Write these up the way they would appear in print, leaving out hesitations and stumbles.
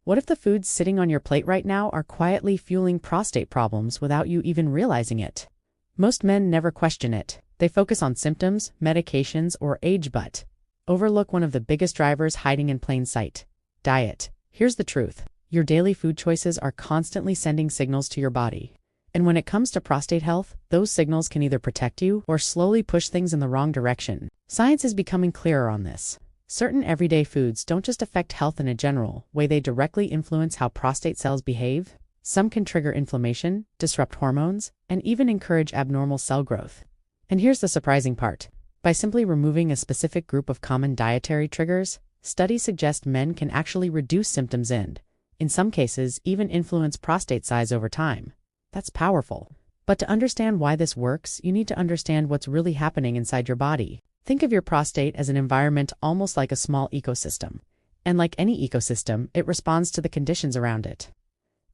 What if the foods sitting on your plate right now are quietly fueling prostate problems without you even realizing it? Most men never question it. They focus on symptoms, medications, or age but overlook one of the biggest drivers hiding in plain sight: diet. Here's the truth. Your daily food choices are constantly sending signals to your body. And when it comes to prostate health, those signals can either protect you or slowly push things in the wrong direction. Science is becoming clearer on this. Certain everyday foods don't just affect health in a general way, they directly influence how prostate cells behave. Some can trigger inflammation, disrupt hormones, and even encourage abnormal cell growth. And here's the surprising part. By simply removing a specific group of common dietary triggers, studies suggest men can actually reduce symptoms and, in some cases, even influence prostate size over time. That's powerful. But to understand why this works, you need to understand what's really happening inside your body. Think of your prostate as an environment almost like a small ecosystem. And like any ecosystem, it responds to the conditions around it.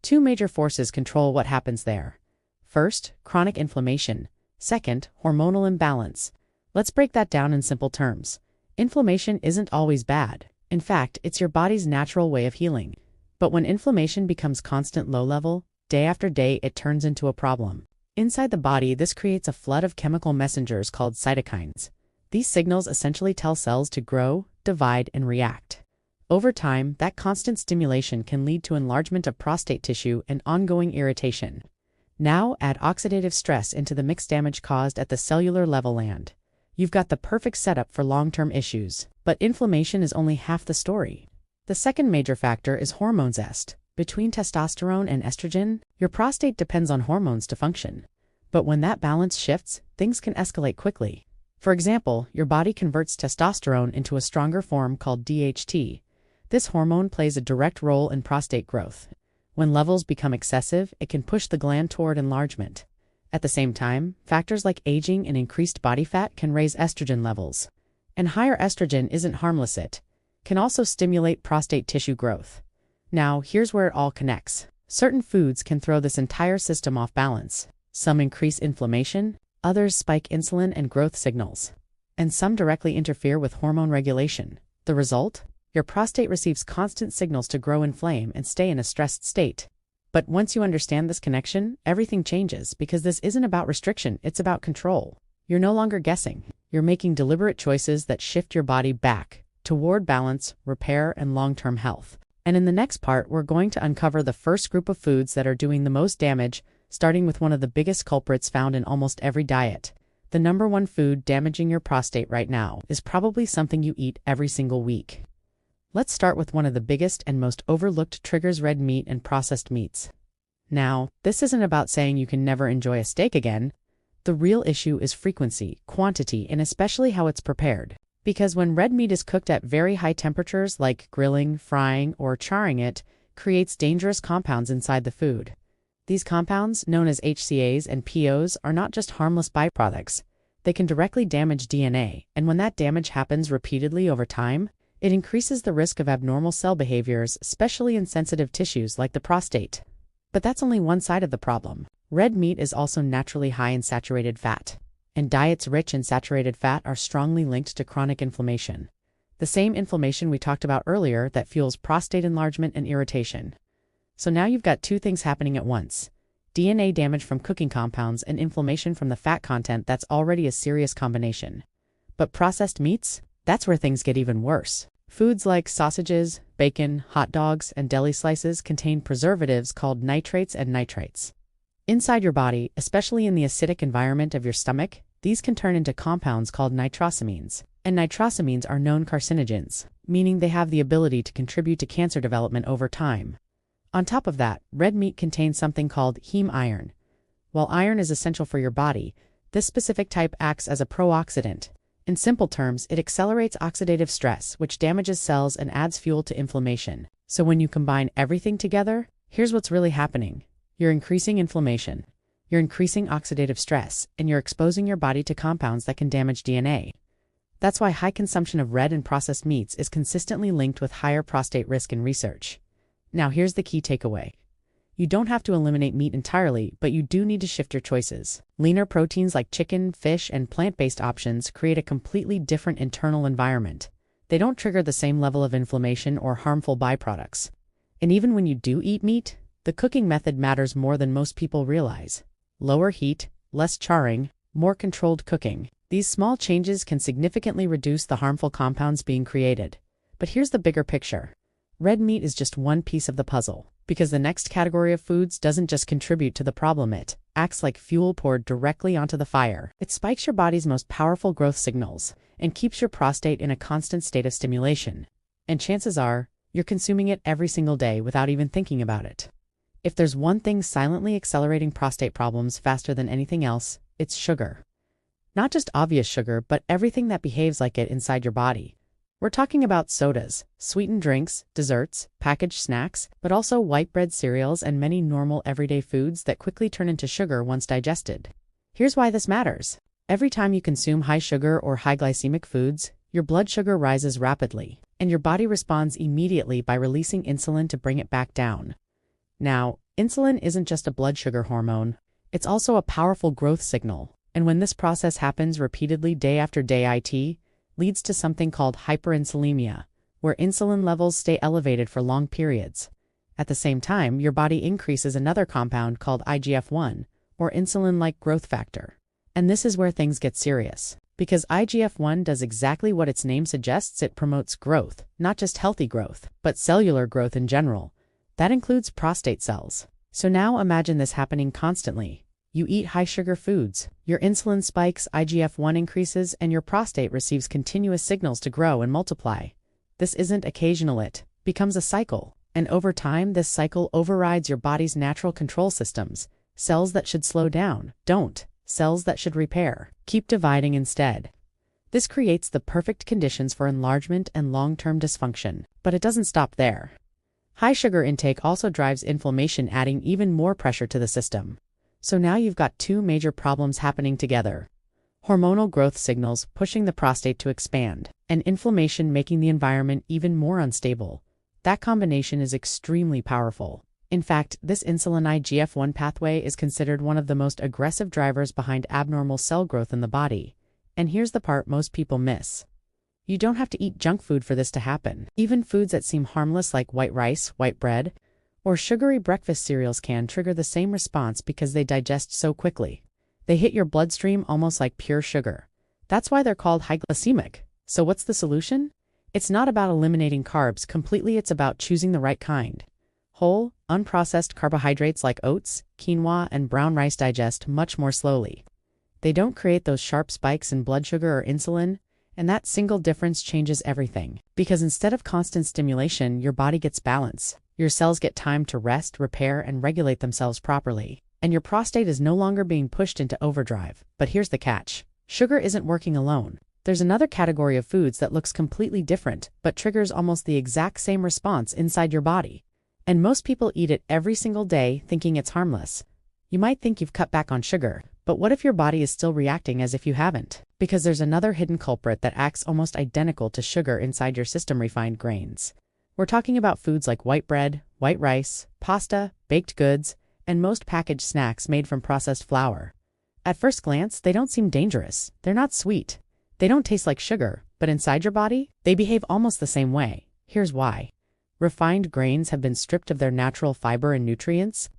Two major forces control what happens there. First, chronic inflammation. Second, hormonal imbalance. Let's break that down in simple terms. Inflammation isn't always bad. In fact, it's your body's natural way of healing. But when inflammation becomes constant low level, day after day, it turns into a problem. Inside the body, this creates a flood of chemical messengers called cytokines. These signals essentially tell cells to grow, divide, and react. Over time, that constant stimulation can lead to enlargement of prostate tissue and ongoing irritation. Now, add oxidative stress into the mix, damage caused at the cellular level, and you've got the perfect setup for long-term issues. But inflammation is only half the story. The second major factor is hormone zest. Between testosterone and estrogen, your prostate depends on hormones to function. But when that balance shifts, things can escalate quickly. For example, your body converts testosterone into a stronger form called DHT. This hormone plays a direct role in prostate growth. When levels become excessive, it can push the gland toward enlargement. At the same time, factors like aging and increased body fat can raise estrogen levels. And higher estrogen isn't harmless, it can also stimulate prostate tissue growth. Now, here's where it all connects. Certain foods can throw this entire system off balance. Some increase inflammation, others spike insulin and growth signals, and some directly interfere with hormone regulation. The result? Your prostate receives constant signals to grow, inflame, and stay in a stressed state. But once you understand this connection, everything changes, because this isn't about restriction, it's about control. You're no longer guessing. You're making deliberate choices that shift your body back toward balance, repair, and long-term health. And in the next part, we're going to uncover the first group of foods that are doing the most damage, starting with one of the biggest culprits found in almost every diet. The number one food damaging your prostate right now is probably something you eat every single week. Let's start with one of the biggest and most overlooked triggers: red meat and processed meats. Now, this isn't about saying you can never enjoy a steak again. The real issue is frequency, quantity, and especially how it's prepared. Because when red meat is cooked at very high temperatures like grilling, frying, or charring, it creates dangerous compounds inside the food. These compounds, known as HCAs and POs, are not just harmless byproducts. They can directly damage DNA, and when that damage happens repeatedly over time, it increases the risk of abnormal cell behaviors, especially in sensitive tissues like the prostate. But that's only one side of the problem. Red meat is also naturally high in saturated fat, and diets rich in saturated fat are strongly linked to chronic inflammation. The same inflammation we talked about earlier that fuels prostate enlargement and irritation. So now you've got two things happening at once: DNA damage from cooking compounds and inflammation from the fat content. That's already a serious combination. But processed meats? That's where things get even worse. Foods like sausages, bacon, hot dogs, and deli slices contain preservatives called nitrates and nitrites. Inside your body, especially in the acidic environment of your stomach, these can turn into compounds called nitrosamines. And nitrosamines are known carcinogens, meaning they have the ability to contribute to cancer development over time. On top of that, red meat contains something called heme iron. While iron is essential for your body, this specific type acts as a pro-oxidant. In simple terms, it accelerates oxidative stress, which damages cells and adds fuel to inflammation. So when you combine everything together, here's what's really happening. You're increasing inflammation, you're increasing oxidative stress, and you're exposing your body to compounds that can damage DNA. That's why high consumption of red and processed meats is consistently linked with higher prostate risk in research. Now here's the key takeaway. You don't have to eliminate meat entirely, but you do need to shift your choices. Leaner proteins like chicken, fish, and plant-based options create a completely different internal environment. They don't trigger the same level of inflammation or harmful byproducts. And even when you do eat meat, the cooking method matters more than most people realize. Lower heat, less charring, more controlled cooking. These small changes can significantly reduce the harmful compounds being created. But here's the bigger picture. Red meat is just one piece of the puzzle, because the next category of foods doesn't just contribute to the problem, it acts like fuel poured directly onto the fire. It spikes your body's most powerful growth signals and keeps your prostate in a constant state of stimulation. And chances are, you're consuming it every single day without even thinking about it. If there's one thing silently accelerating prostate problems faster than anything else, it's sugar. Not just obvious sugar, but everything that behaves like it inside your body. We're talking about sodas, sweetened drinks, desserts, packaged snacks, but also white bread cereals and many normal everyday foods that quickly turn into sugar once digested. Here's why this matters. Every time you consume high sugar or high glycemic foods, your blood sugar rises rapidly, and your body responds immediately by releasing insulin to bring it back down. Now, insulin isn't just a blood sugar hormone, it's also a powerful growth signal. And when this process happens repeatedly day after day, it leads to something called hyperinsulinemia, where insulin levels stay elevated for long periods. At the same time, your body increases another compound called IGF-1, or insulin-like growth factor. And this is where things get serious. Because IGF-1 does exactly what its name suggests, it promotes growth, not just healthy growth, but cellular growth in general. That includes prostate cells. So now imagine this happening constantly. You eat high-sugar foods, your insulin spikes, IGF-1 increases, and your prostate receives continuous signals to grow and multiply. This isn't occasional, it becomes a cycle. And over time, this cycle overrides your body's natural control systems. Cells that should slow down, don't. Cells that should repair, keep dividing instead. This creates the perfect conditions for enlargement and long-term dysfunction. But it doesn't stop there. High sugar intake also drives inflammation, adding even more pressure to the system. So now you've got two major problems happening together. Hormonal growth signals pushing the prostate to expand, and inflammation making the environment even more unstable. That combination is extremely powerful. In fact, this insulin IGF-1 pathway is considered one of the most aggressive drivers behind abnormal cell growth in the body. And here's the part most people miss. You don't have to eat junk food for this to happen. Even foods that seem harmless like white rice, white bread, or sugary breakfast cereals can trigger the same response because they digest so quickly. They hit your bloodstream almost like pure sugar. That's why they're called high glycemic. So what's the solution? It's not about eliminating carbs completely, it's about choosing the right kind. Whole, unprocessed carbohydrates like oats, quinoa, and brown rice digest much more slowly. They don't create those sharp spikes in blood sugar or insulin, and that single difference changes everything. Because instead of constant stimulation, your body gets balance. Your cells get time to rest, repair, and regulate themselves properly. And your prostate is no longer being pushed into overdrive. But here's the catch. Sugar isn't working alone. There's another category of foods that looks completely different, but triggers almost the exact same response inside your body. And most people eat it every single day thinking it's harmless. You might think you've cut back on sugar, but what if your body is still reacting as if you haven't? Because there's another hidden culprit that acts almost identical to sugar inside your system: refined grains. We're talking about foods like white bread, white rice, pasta, baked goods, and most packaged snacks made from processed flour. At first glance, they don't seem dangerous. They're not sweet. They don't taste like sugar, but inside your body, they behave almost the same way. Here's why. Refined grains have been stripped of their natural fiber and nutrients.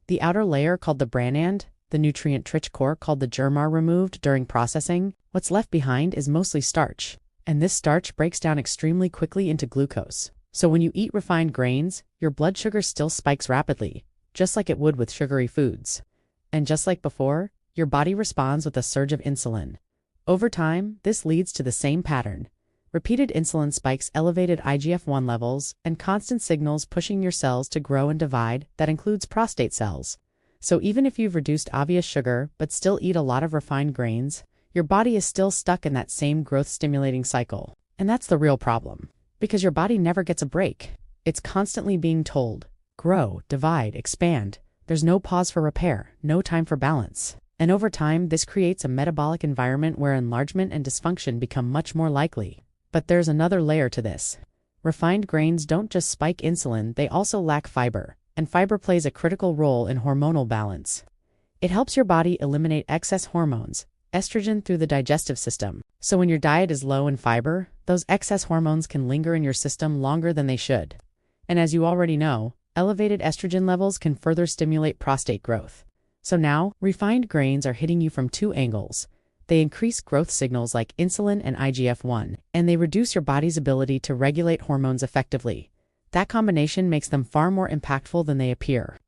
The outer layer, called the bran, the nutrient-rich core called the germ, are removed during processing. What's left behind is mostly starch, and this starch breaks down extremely quickly into glucose. So when you eat refined grains, your blood sugar still spikes rapidly, just like it would with sugary foods. And just like before, your body responds with a surge of insulin. Over time, this leads to the same pattern. Repeated insulin spikes, elevated IGF-1 levels, and constant signals pushing your cells to grow and divide. That includes prostate cells. So even if you've reduced obvious sugar but still eat a lot of refined grains, your body is still stuck in that same growth-stimulating cycle. And that's the real problem. Because your body never gets a break. It's constantly being told, grow, divide, expand. There's no pause for repair, no time for balance. And over time, this creates a metabolic environment where enlargement and dysfunction become much more likely. But there's another layer to this. Refined grains don't just spike insulin, they also lack fiber. And fiber plays a critical role in hormonal balance. It helps your body eliminate excess hormones, estrogen, through the digestive system. So when your diet is low in fiber, those excess hormones can linger in your system longer than they should. And as you already know, elevated estrogen levels can further stimulate prostate growth. So now, refined grains are hitting you from two angles. They increase growth signals like insulin and IGF-1, and they reduce your body's ability to regulate hormones effectively. That combination makes them far more impactful than they appear.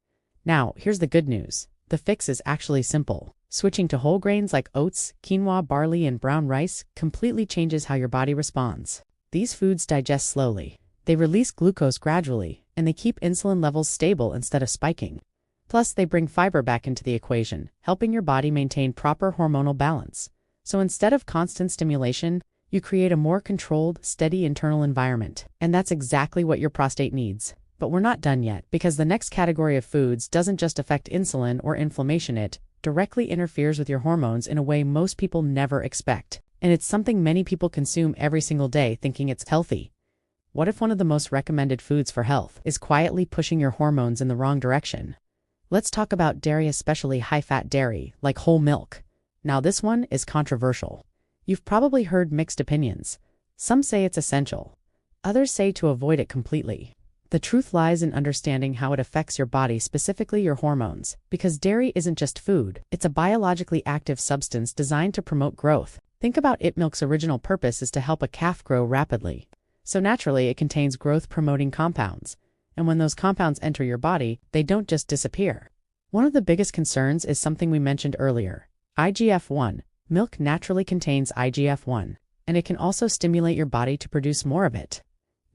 Now, here's the good news. The fix is actually simple. Switching to whole grains like oats, quinoa, barley, and brown rice completely changes how your body responds. These foods digest slowly. They release glucose gradually, and they keep insulin levels stable instead of spiking. Plus, they bring fiber back into the equation, helping your body maintain proper hormonal balance. So instead of constant stimulation, you create a more controlled, steady internal environment. And that's exactly what your prostate needs. But we're not done yet, because the next category of foods doesn't just affect insulin or inflammation, it directly interferes with your hormones in a way most people never expect. And it's something many people consume every single day thinking it's healthy. What if one of the most recommended foods for health is quietly pushing your hormones in the wrong direction? Let's talk about dairy, especially high-fat dairy, like whole milk. Now this one is controversial. You've probably heard mixed opinions. Some say it's essential. Others say to avoid it completely. The truth lies in understanding how it affects your body, specifically your hormones, because dairy isn't just food, it's a biologically active substance designed to promote growth. Think about it. Milk's original purpose is to help a calf grow rapidly. So naturally, it contains growth-promoting compounds. And when those compounds enter your body, they don't just disappear. One of the biggest concerns is something we mentioned earlier, IGF-1. Milk naturally contains IGF-1, and it can also stimulate your body to produce more of it.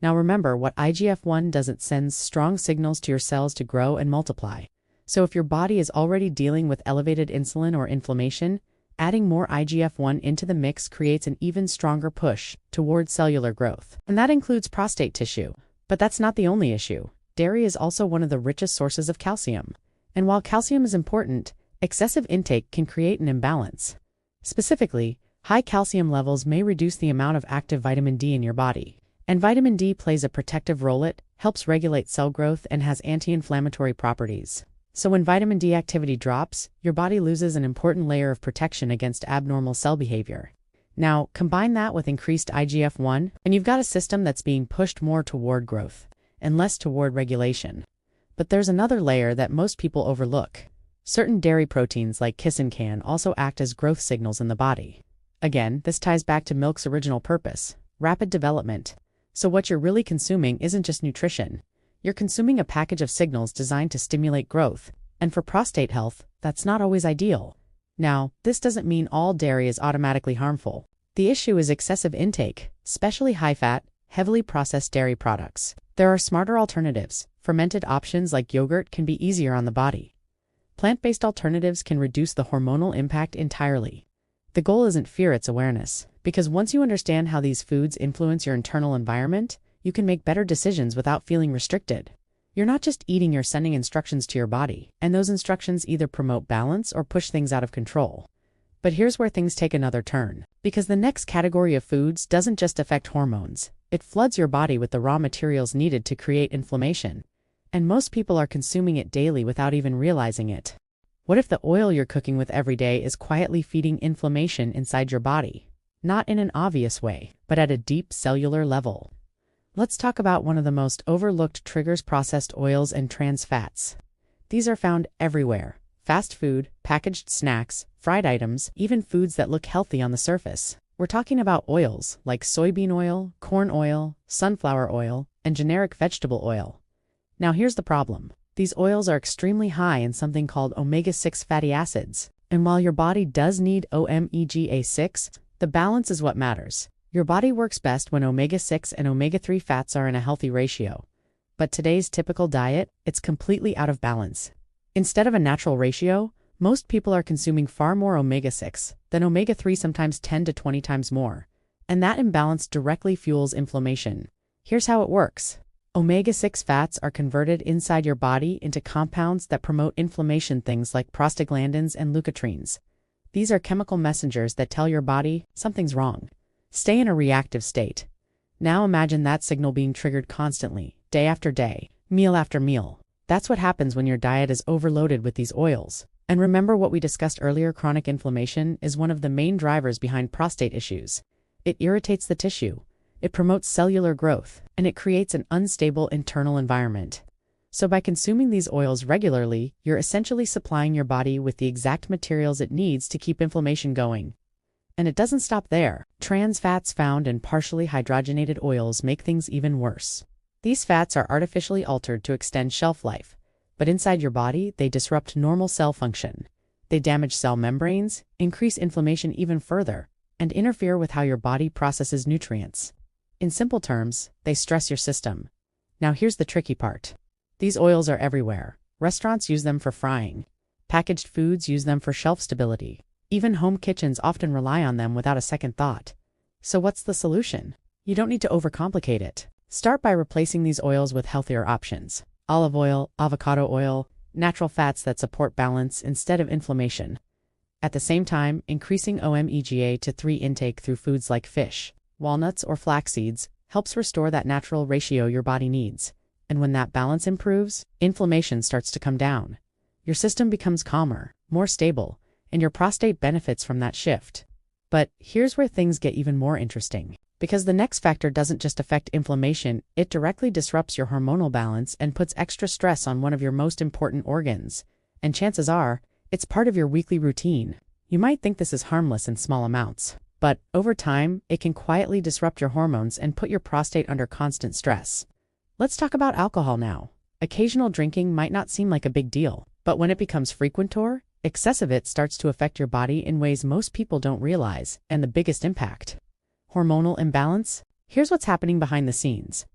Now remember, what IGF-1 does, it sends strong signals to your cells to grow and multiply. So if your body is already dealing with elevated insulin or inflammation, adding more IGF-1 into the mix creates an even stronger push towards cellular growth. And that includes prostate tissue. But that's not the only issue. Dairy is also one of the richest sources of calcium. And while calcium is important, excessive intake can create an imbalance. Specifically, high calcium levels may reduce the amount of active vitamin D in your body. And vitamin D plays a protective role. It helps regulate cell growth and has anti-inflammatory properties. So when vitamin D activity drops, your body loses an important layer of protection against abnormal cell behavior. Now, combine that with increased IGF-1, and you've got a system that's being pushed more toward growth and less toward regulation. But there's another layer that most people overlook. Certain dairy proteins like casein can also act as growth signals in the body. Again, this ties back to milk's original purpose, rapid development. So what you're really consuming isn't just nutrition. You're consuming a package of signals designed to stimulate growth. And for prostate health, that's not always ideal. Now, this doesn't mean all dairy is automatically harmful. The issue is excessive intake, especially high-fat, heavily processed dairy products. There are smarter alternatives. Fermented options like yogurt can be easier on the body. Plant-based alternatives can reduce the hormonal impact entirely. The goal isn't fear, it's awareness. Because once you understand how these foods influence your internal environment, you can make better decisions without feeling restricted. You're not just eating, you're sending instructions to your body, and those instructions either promote balance or push things out of control. But here's where things take another turn, because the next category of foods doesn't just affect hormones. It floods your body with the raw materials needed to create inflammation. And most people are consuming it daily without even realizing it. What if the oil you're cooking with every day is quietly feeding inflammation inside your body? Not in an obvious way, but at a deep cellular level. Let's talk about one of the most overlooked triggers: processed oils and trans fats. These are found everywhere. Fast food, packaged snacks, fried items, even foods that look healthy on the surface. We're talking about oils like soybean oil, corn oil, sunflower oil, and generic vegetable oil. Now here's the problem. These oils are extremely high in something called omega-6 fatty acids. And while your body does need omega-6, the balance is what matters. Your body works best when omega-6 and omega-3 fats are in a healthy ratio. But today's typical diet, it's completely out of balance. Instead of a natural ratio, most people are consuming far more omega-6 than omega-3, sometimes 10 to 20 times more. And that imbalance directly fuels inflammation. Here's how it works. Omega-6 fats are converted inside your body into compounds that promote inflammation, things like prostaglandins and leukotrienes. These are chemical messengers that tell your body something's wrong. Stay in a reactive state. Now imagine that signal being triggered constantly, day after day, meal after meal. That's what happens when your diet is overloaded with these oils. And remember what we discussed earlier, chronic inflammation is one of the main drivers behind prostate issues. It irritates the tissue. It promotes cellular growth, and it creates an unstable internal environment. So by consuming these oils regularly, you're essentially supplying your body with the exact materials it needs to keep inflammation going. And it doesn't stop there. Trans fats found in partially hydrogenated oils make things even worse. These fats are artificially altered to extend shelf life, but inside your body, they disrupt normal cell function. They damage cell membranes, increase inflammation even further, and interfere with how your body processes nutrients. In simple terms, they stress your system. Now here's the tricky part. These oils are everywhere. Restaurants use them for frying. Packaged foods use them for shelf stability. Even home kitchens often rely on them without a second thought. So what's the solution? You don't need to overcomplicate it. Start by replacing these oils with healthier options. Olive oil, avocado oil, natural fats that support balance instead of inflammation. At the same time, increasing omega-3 intake through foods like fish, walnuts, or flax seeds helps restore that natural ratio your body needs. And when that balance improves, inflammation starts to come down. Your system becomes calmer, more stable, and your prostate benefits from that shift. But here's where things get even more interesting. Because the next factor doesn't just affect inflammation, it directly disrupts your hormonal balance and puts extra stress on one of your most important organs. And chances are, it's part of your weekly routine. You might think this is harmless in small amounts, but over time, it can quietly disrupt your hormones and put your prostate under constant stress. Let's talk about alcohol now. Occasional drinking might not seem like a big deal, but when it becomes frequent or excessive, it starts to affect your body in ways most people don't realize, and the biggest impact. Hormonal imbalance? Here's what's happening behind the scenes.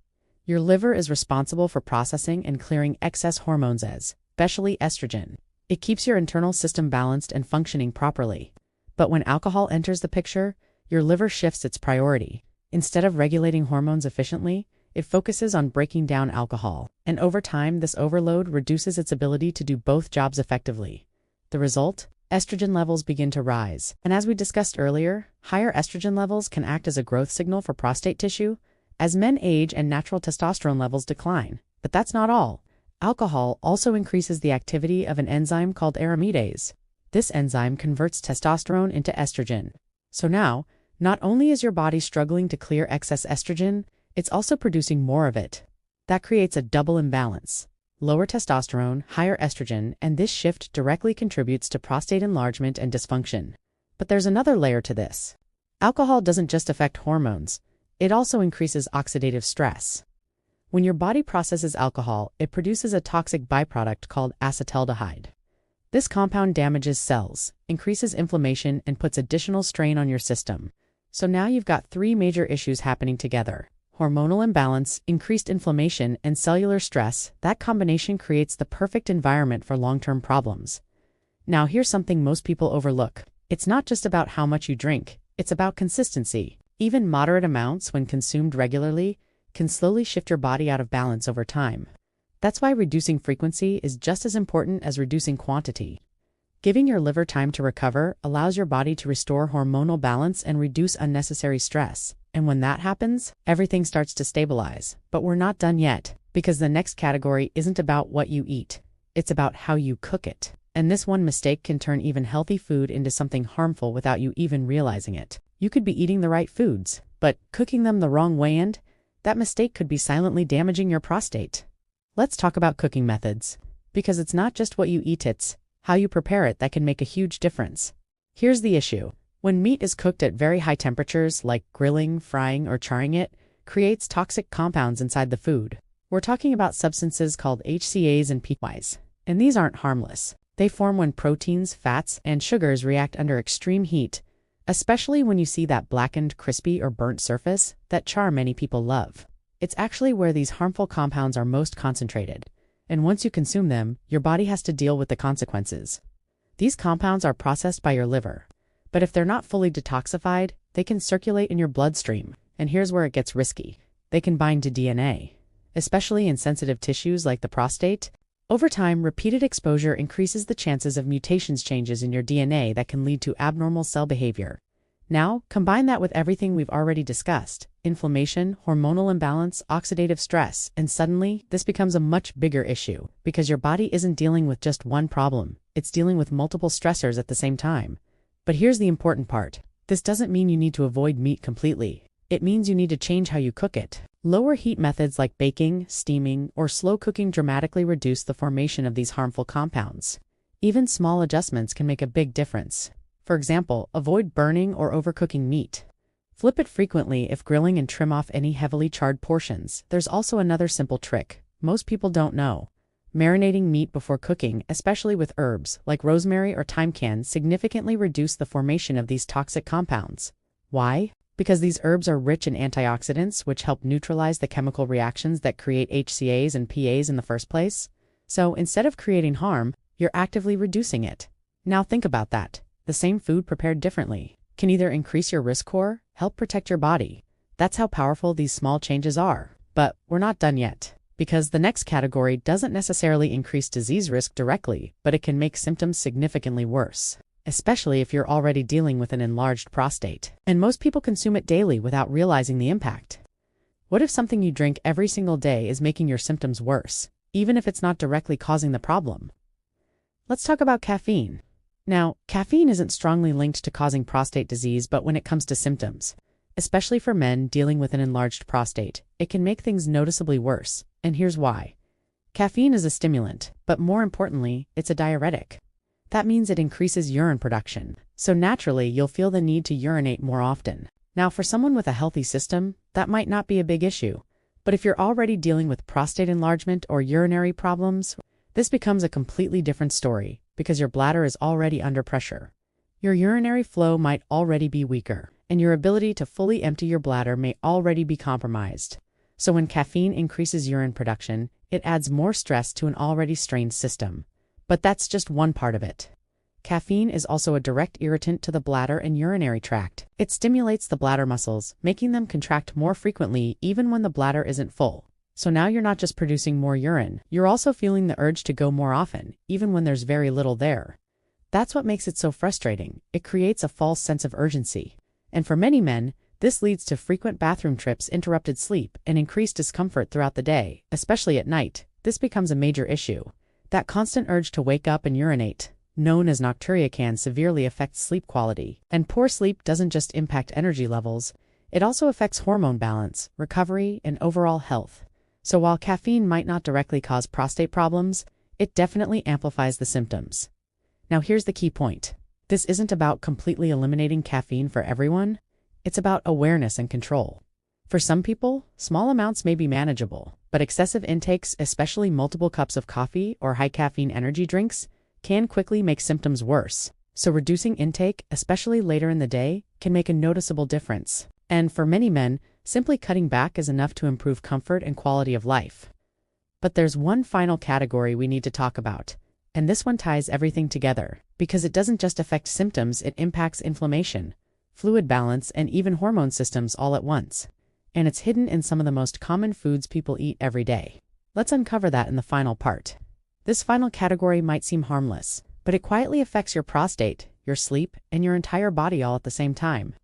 Your liver is responsible for processing and clearing excess hormones, especially estrogen. It keeps your internal system balanced and functioning properly. But when alcohol enters the picture, your liver shifts its priority. Instead of regulating hormones efficiently, it focuses on breaking down alcohol. And over time, this overload reduces its ability to do both jobs effectively. The result? Estrogen levels begin to rise. And as we discussed earlier, higher estrogen levels can act as a growth signal for prostate tissue as men age and natural testosterone levels decline. But that's not all. Alcohol also increases the activity of an enzyme called aromatase. This enzyme converts testosterone into estrogen. So now, not only is your body struggling to clear excess estrogen, it's also producing more of it. That creates a double imbalance. Lower testosterone, higher estrogen, and this shift directly contributes to prostate enlargement and dysfunction. But there's another layer to this. Alcohol doesn't just affect hormones, it also increases oxidative stress. When your body processes alcohol, it produces a toxic byproduct called acetaldehyde. This compound damages cells, increases inflammation, and puts additional strain on your system. So now you've got three major issues happening together. Hormonal imbalance, increased inflammation, and cellular stress. That combination creates the perfect environment for long-term problems. Now here's something most people overlook. It's not just about how much you drink, it's about consistency. Even moderate amounts, when consumed regularly, can slowly shift your body out of balance over time. That's why reducing frequency is just as important as reducing quantity. Giving your liver time to recover allows your body to restore hormonal balance and reduce unnecessary stress. And when that happens, everything starts to stabilize. But we're not done yet, because the next category isn't about what you eat. It's about how you cook it. And this one mistake can turn even healthy food into something harmful without you even realizing it. You could be eating the right foods, but cooking them the wrong way, and that mistake could be silently damaging your prostate. Let's talk about cooking methods. Because it's not just what you eat, it's how you prepare it that can make a huge difference. Here's the issue. When meat is cooked at very high temperatures, like grilling, frying, or charring, it creates toxic compounds inside the food. We're talking about substances called HCAs and PYs. And these aren't harmless. They form when proteins, fats, and sugars react under extreme heat, especially when you see that blackened, crispy, or burnt surface that char many people love. It's actually where these harmful compounds are most concentrated. And once you consume them, your body has to deal with the consequences. These compounds are processed by your liver. But if they're not fully detoxified, they can circulate in your bloodstream. And here's where it gets risky. They can bind to DNA, especially in sensitive tissues like the prostate. Over time, repeated exposure increases the chances of mutations changes in your DNA that can lead to abnormal cell behavior. Now, combine that with everything we've already discussed: inflammation, hormonal imbalance, oxidative stress, and suddenly, this becomes a much bigger issue, because your body isn't dealing with just one problem, it's dealing with multiple stressors at the same time. But here's the important part. This doesn't mean you need to avoid meat completely. it means you need to change how you cook it. Lower heat methods like baking, steaming, or slow cooking dramatically reduce the formation of these harmful compounds. Even small adjustments can make a big difference. For example, avoid burning or overcooking meat. Flip it frequently if grilling and trim off any heavily charred portions. There's also another simple trick most people don't know. Marinating meat before cooking, especially with herbs like rosemary or thyme, can significantly reduce the formation of these toxic compounds. Why? Because these herbs are rich in antioxidants, which help neutralize the chemical reactions that create HCAs and PAs in the first place. So instead of creating harm, you're actively reducing it. Now think about that. The same food prepared differently can either increase your risk score, help protect your body. That's how powerful these small changes are. But we're not done yet, because the next category doesn't necessarily increase disease risk directly, but it can make symptoms significantly worse, especially if you're already dealing with an enlarged prostate. And most people consume it daily without realizing the impact. What if something you drink every single day is making your symptoms worse, even if it's not directly causing the problem? Let's talk about caffeine. Now, caffeine isn't strongly linked to causing prostate disease, but when it comes to symptoms, especially for men dealing with an enlarged prostate, it can make things noticeably worse. And here's why. Caffeine is a stimulant, but more importantly, it's a diuretic. That means it increases urine production, so naturally you'll feel the need to urinate more often. Now, for someone with a healthy system, that might not be a big issue, but if you're already dealing with prostate enlargement or urinary problems, this becomes a completely different story, because your bladder is already under pressure. Your urinary flow might already be weaker, and your ability to fully empty your bladder may already be compromised. So when caffeine increases urine production, it adds more stress to an already strained system. But that's just one part of it. Caffeine is also a direct irritant to the bladder and urinary tract. It stimulates the bladder muscles, making them contract more frequently even when the bladder isn't full. So now you're not just producing more urine, you're also feeling the urge to go more often, even when there's very little there. That's what makes it so frustrating. It creates a false sense of urgency. And for many men, this leads to frequent bathroom trips, interrupted sleep, and increased discomfort throughout the day, especially at night. This becomes a major issue. That constant urge to wake up and urinate, known as nocturia, can severely affect sleep quality. And poor sleep doesn't just impact energy levels, it also affects hormone balance, recovery, and overall health. So while caffeine might not directly cause prostate problems, it definitely amplifies the symptoms. Now here's the key point. This isn't about completely eliminating caffeine for everyone. It's about awareness and control. For some people, small amounts may be manageable, but excessive intakes, especially multiple cups of coffee or high caffeine energy drinks, can quickly make symptoms worse. So reducing intake, especially later in the day, can make a noticeable difference. And for many men, simply cutting back is enough to improve comfort and quality of life. But there's one final category we need to talk about, and this one ties everything together, because it doesn't just affect symptoms, it impacts inflammation, fluid balance, and even hormone systems all at once. And it's hidden in some of the most common foods people eat every day. Let's uncover that in the final part. This final category might seem harmless, but it quietly affects your prostate, your sleep, and your entire body all at the same time.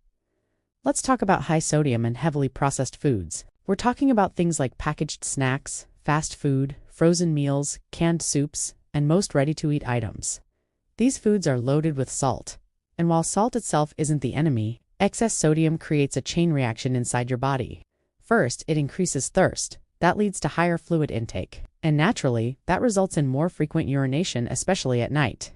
Let's talk about high sodium and heavily processed foods. We're talking about things like packaged snacks, fast food, frozen meals, canned soups, and most ready-to-eat items. These foods are loaded with salt. And while salt itself isn't the enemy, excess sodium creates a chain reaction inside your body. First, it increases thirst. That leads to higher fluid intake. And naturally, that results in more frequent urination, especially at night.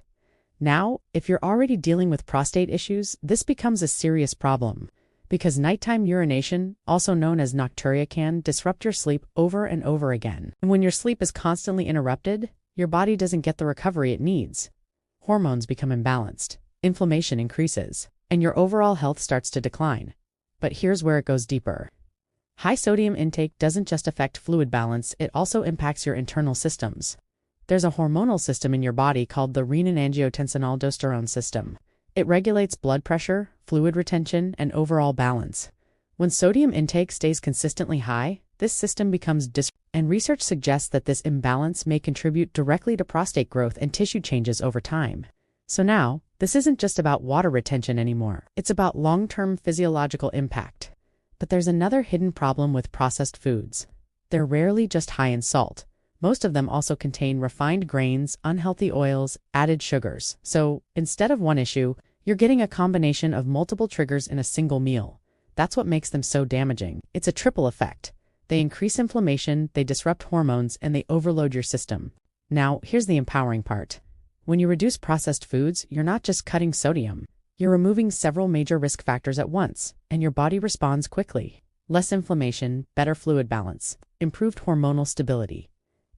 Now, if you're already dealing with prostate issues, this becomes a serious problem, because nighttime urination, also known as nocturia, can disrupt your sleep over and over again. And when your sleep is constantly interrupted, your body doesn't get the recovery it needs. Hormones become imbalanced, inflammation increases, and your overall health starts to decline. But here's where it goes deeper. High sodium intake doesn't just affect fluid balance, it also impacts your internal systems. There's a hormonal system in your body called the renin-angiotensin-aldosterone system. It regulates blood pressure, fluid retention, and overall balance. When sodium intake stays consistently high, this system becomes dysregulated, and research suggests that this imbalance may contribute directly to prostate growth and tissue changes over time. So now, this isn't just about water retention anymore. It's about long-term physiological impact. But there's another hidden problem with processed foods. They're rarely just high in salt. Most of them also contain refined grains, unhealthy oils, added sugars. So, instead of one issue, you're getting a combination of multiple triggers in a single meal. That's what makes them so damaging. It's a triple effect. They increase inflammation, they disrupt hormones, and they overload your system. Now, here's the empowering part. When you reduce processed foods, you're not just cutting sodium. You're removing several major risk factors at once, and your body responds quickly. Less inflammation, better fluid balance, improved hormonal stability.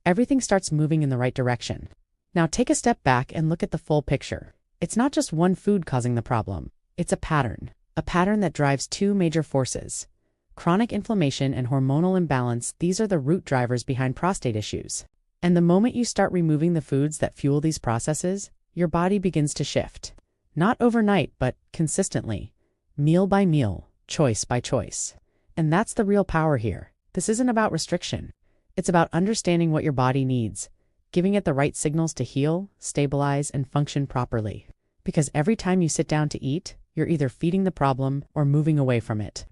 Everything starts moving in the right direction. Now take a step back and look at the full picture. It's not just one food causing the problem. It's a pattern that drives two major forces. Chronic inflammation and hormonal imbalance, these are the root drivers behind prostate issues. And the moment you start removing the foods that fuel these processes, your body begins to shift. Not overnight, but consistently. Meal by meal, choice by choice. And that's the real power here. This isn't about restriction. It's about understanding what your body needs, giving it the right signals to heal, stabilize, and function properly. Because every time you sit down to eat, you're either feeding the problem or moving away from it.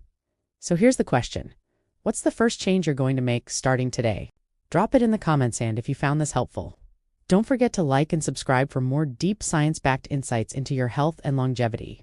So here's the question. What's the first change you're going to make starting today? Drop it in the comments and if you found this helpful. Don't forget to like and subscribe for more deep science-backed insights into your health and longevity.